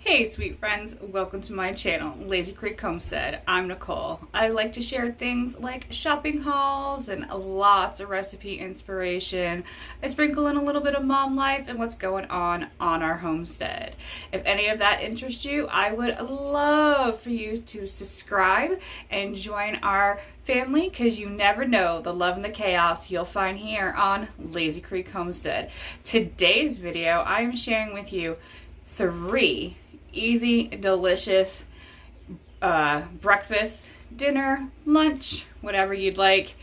Hey sweet friends, welcome to my channel, Lazy Creek Homestead. I'm Nicole. I like to share things like shopping hauls and lots of recipe inspiration. I sprinkle in a little bit of mom life and what's going on our homestead. If any of that interests you, I would love for you to subscribe and join our family, because you never know the love and the chaos you'll find here on Lazy Creek Homestead. Today's video, I am sharing with you 3 easy, delicious breakfast, dinner, lunch, whatever you'd like,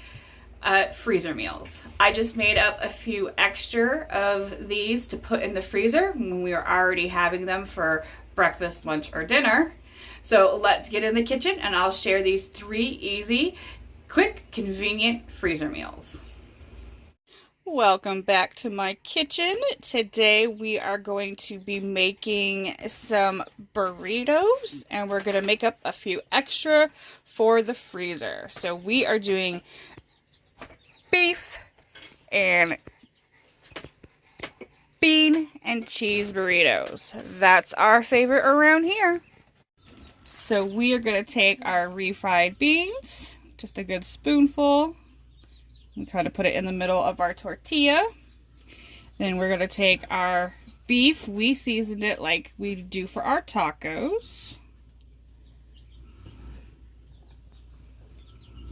freezer meals. I just made up a few extra of these to put in the freezer when we were already having them for breakfast, lunch, or dinner. So let's get in the kitchen and I'll share these 3 easy, quick, convenient freezer meals. Welcome back to my kitchen. Today we are going to be making some burritos and we're going to make up a few extra for the freezer. So we are doing beef and bean and cheese burritos. That's our favorite around here. So we are going to take our refried beans, just a good spoonful. We kind of put it in the middle of our tortilla. Then we're going to take our beef. We seasoned it like we do for our tacos.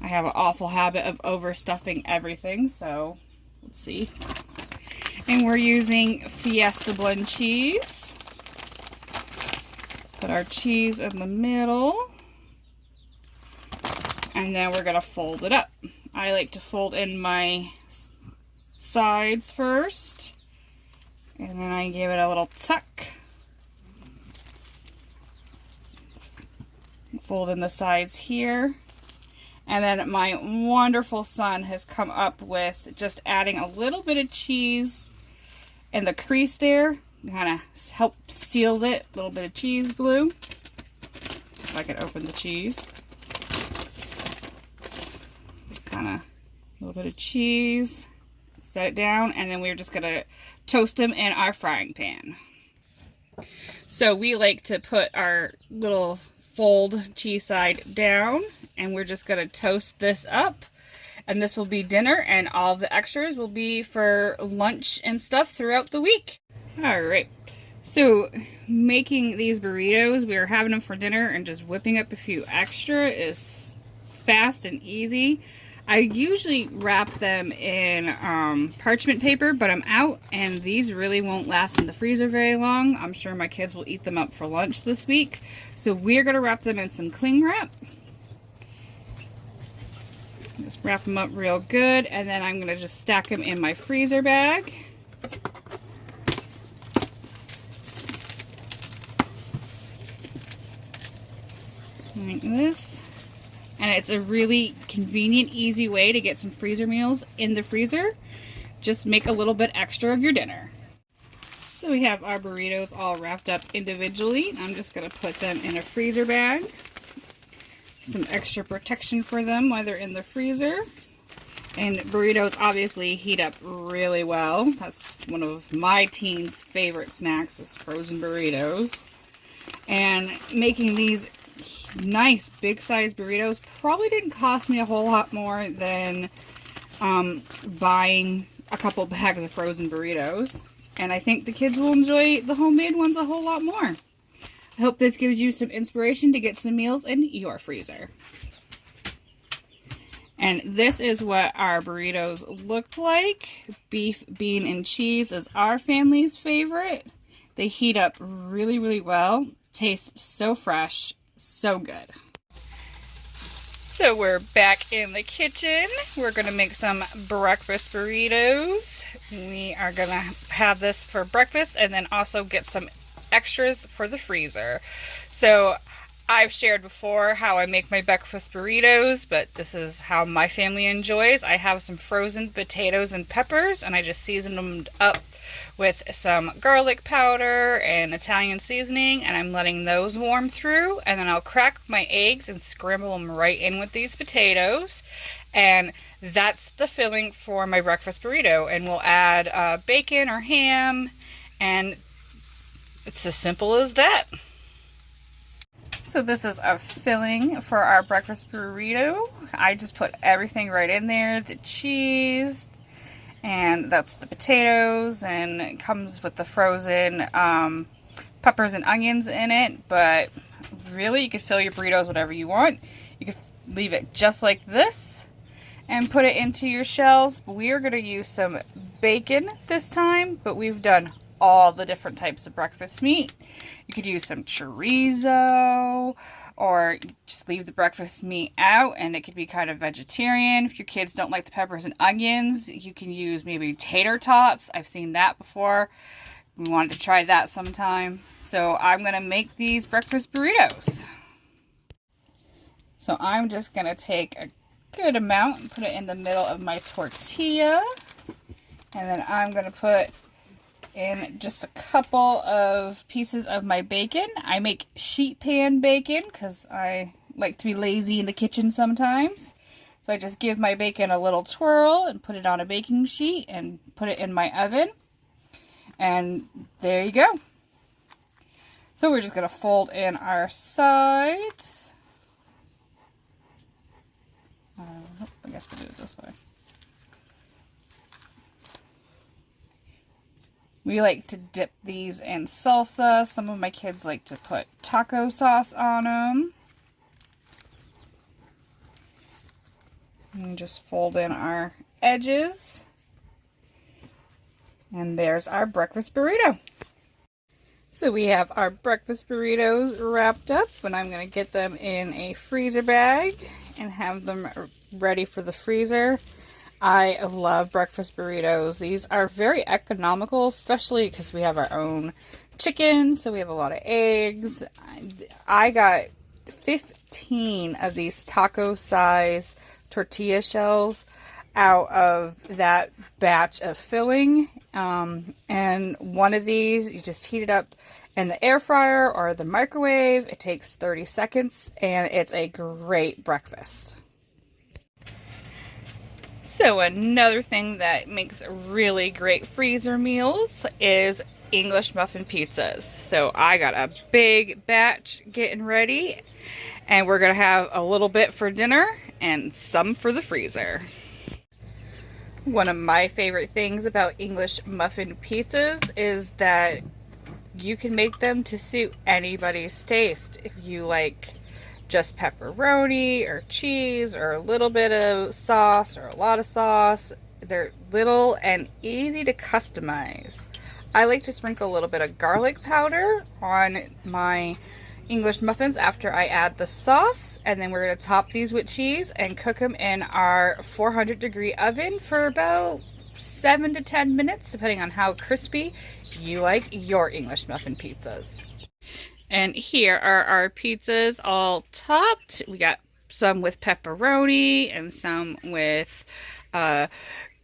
I have an awful habit of overstuffing everything, so let's see. And we're using Fiesta blend cheese. Put our cheese in the middle. And then we're going to fold it up. I like to fold in my sides first, and then I give it a little tuck. Fold in the sides here. And then my wonderful son has come up with just adding a little bit of cheese in the crease there. Kind of helps seals it. A little bit of cheese glue. If I can open the cheese. Kind of a little bit of cheese, set it down, and then we're just going to toast them in our frying pan. So we like to put our little fold cheese side down, and we're just going to toast this up, and this will be dinner, and all the extras will be for lunch and stuff throughout the week. Alright, so making these burritos, we are having them for dinner, and just whipping up a few extra is fast and easy. I usually wrap them in parchment paper, but I'm out and these really won't last in the freezer very long. I'm sure my kids will eat them up for lunch this week. So we're going to wrap them in some cling wrap. Just wrap them up real good, and then I'm going to just stack them in my freezer bag. Like this. And it's a really convenient, easy way to get some freezer meals in the freezer. Just make a little bit extra of your dinner. So we have our burritos all wrapped up individually. I'm just going to put them in a freezer bag. Some extra protection for them while they're in the freezer. And burritos obviously heat up really well. That's one of my teens' favorite snacks, is frozen burritos. And making these nice big size burritos probably didn't cost me a whole lot more than buying a couple bags of frozen burritos, and I think the kids will enjoy the homemade ones a whole lot more. I hope this gives you some inspiration to get some meals in your freezer. And this is what our burritos look like. Beef, bean, and cheese is our family's favorite. They heat up really, really well. Taste so fresh. So good. So we're back in the kitchen. We're going to make some breakfast burritos. We are going to have this for breakfast and then also get some extras for the freezer. So I've shared before how I make my breakfast burritos, but this is how my family enjoys. I have some frozen potatoes and peppers, and I just season them up with some garlic powder and Italian seasoning, and I'm letting those warm through, and then I'll crack my eggs and scramble them right in with these potatoes, and that's the filling for my breakfast burrito. And we'll add bacon or ham, and it's as simple as that. So this is a filling for our breakfast burrito. I just put everything right in there, the cheese, and that's the potatoes, and it comes with the frozen peppers and onions in it. But really, you could fill your burritos whatever you want. You could leave it just like this and put it into your shells. We are going to use some bacon this time, but we've done all the different types of breakfast meat. You could use some chorizo, or just leave the breakfast meat out and it could be kind of vegetarian. If your kids don't like the peppers and onions, you can use maybe tater tots. I've seen that before. We wanted to try that sometime. So I'm going to make these breakfast burritos. So I'm just going to take a good amount and put it in the middle of my tortilla. And then I'm going to put in just a couple of pieces of my bacon. I make sheet pan bacon because I like to be lazy in the kitchen sometimes. So I just give my bacon a little twirl and put it on a baking sheet and put it in my oven. And there you go. So we're just going to fold in our sides. I guess we'll do it this way. We like to dip these in salsa. Some of my kids like to put taco sauce on them. And just fold in our edges. And there's our breakfast burrito. So we have our breakfast burritos wrapped up, and I'm going to get them in a freezer bag and have them ready for the freezer. I love breakfast burritos. These are very economical, especially because we have our own chicken, so we have a lot of eggs. I got 15 of these taco size tortilla shells out of that batch of filling. And one of these, you just heat it up in the air fryer or the microwave. It takes 30 seconds, and it's a great breakfast. So another thing that makes really great freezer meals is English muffin pizzas. So I got a big batch getting ready, and we're going to have a little bit for dinner and some for the freezer. One of my favorite things about English muffin pizzas is that you can make them to suit anybody's taste. If you like just pepperoni or cheese or a little bit of sauce or a lot of sauce, they're little and easy to customize. I like to sprinkle a little bit of garlic powder on my English muffins after I add the sauce, and then we're going to top these with cheese and cook them in our 400-degree oven for about 7 to 10 minutes, depending on how crispy you like your English muffin pizzas. And here are our pizzas all topped. We got some with pepperoni and some with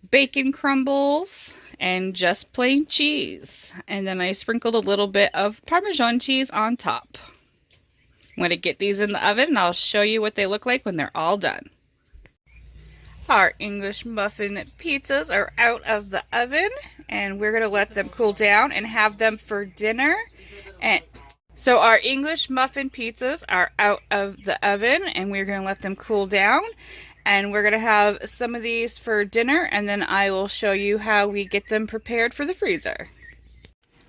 bacon crumbles and just plain cheese. And then I sprinkled a little bit of Parmesan cheese on top. I'm going to get these in the oven and I'll show you what they look like when they're all done. Our English muffin pizzas are out of the oven, and we're going to let them cool down and have them for dinner. And so our English muffin pizzas are out of the oven, and we're going to let them cool down. And we're going to have some of these for dinner, and then I will show you how we get them prepared for the freezer.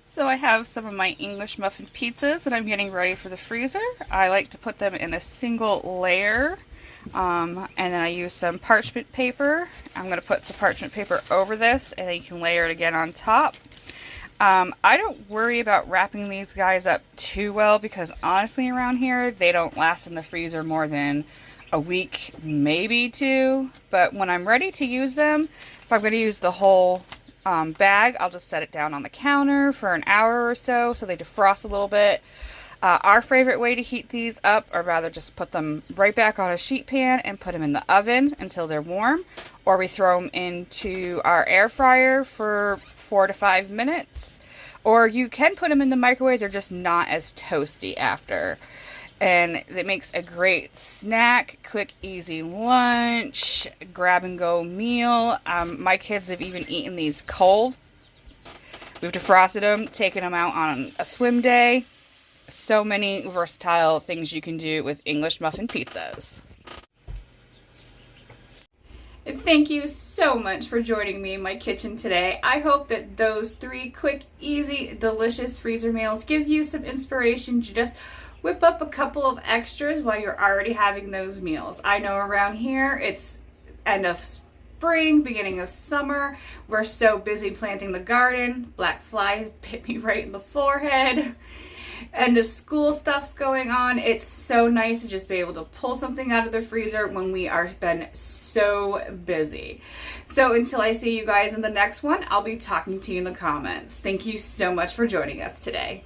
So I have some of my English muffin pizzas that I'm getting ready for the freezer. I like to put them in a single layer, and then I use some parchment paper. I'm going to put some parchment paper over this, and then you can layer it again on top. I don't worry about wrapping these guys up too well because honestly around here they don't last in the freezer more than a week, maybe 2. But when I'm ready to use them, if I'm going to use the whole bag, I'll just set it down on the counter for an hour or so they defrost a little bit. Our favorite way to heat these up, or rather just put them right back on a sheet pan and put them in the oven until they're warm, or we throw them into our air fryer for 4 to 5 minutes, or you can put them in the microwave. They're just not as toasty after, and it makes a great snack, quick, easy lunch, grab and go meal. My kids have even eaten these cold. We've defrosted them, taken them out on a swim day, so many versatile things you can do with English muffin pizzas. Thank you so much for joining me in my kitchen today. I hope that those 3 quick, easy, delicious freezer meals give you some inspiration to just whip up a couple of extras while you're already having those meals. I know around here it's end of spring, beginning of summer. We're so busy planting the garden. Black fly hit me right in the forehead. End of school stuff's going on. It's so nice to just be able to pull something out of the freezer when we are been so busy. So until I see you guys in the next one, I'll be talking to you in the comments. Thank you so much for joining us today.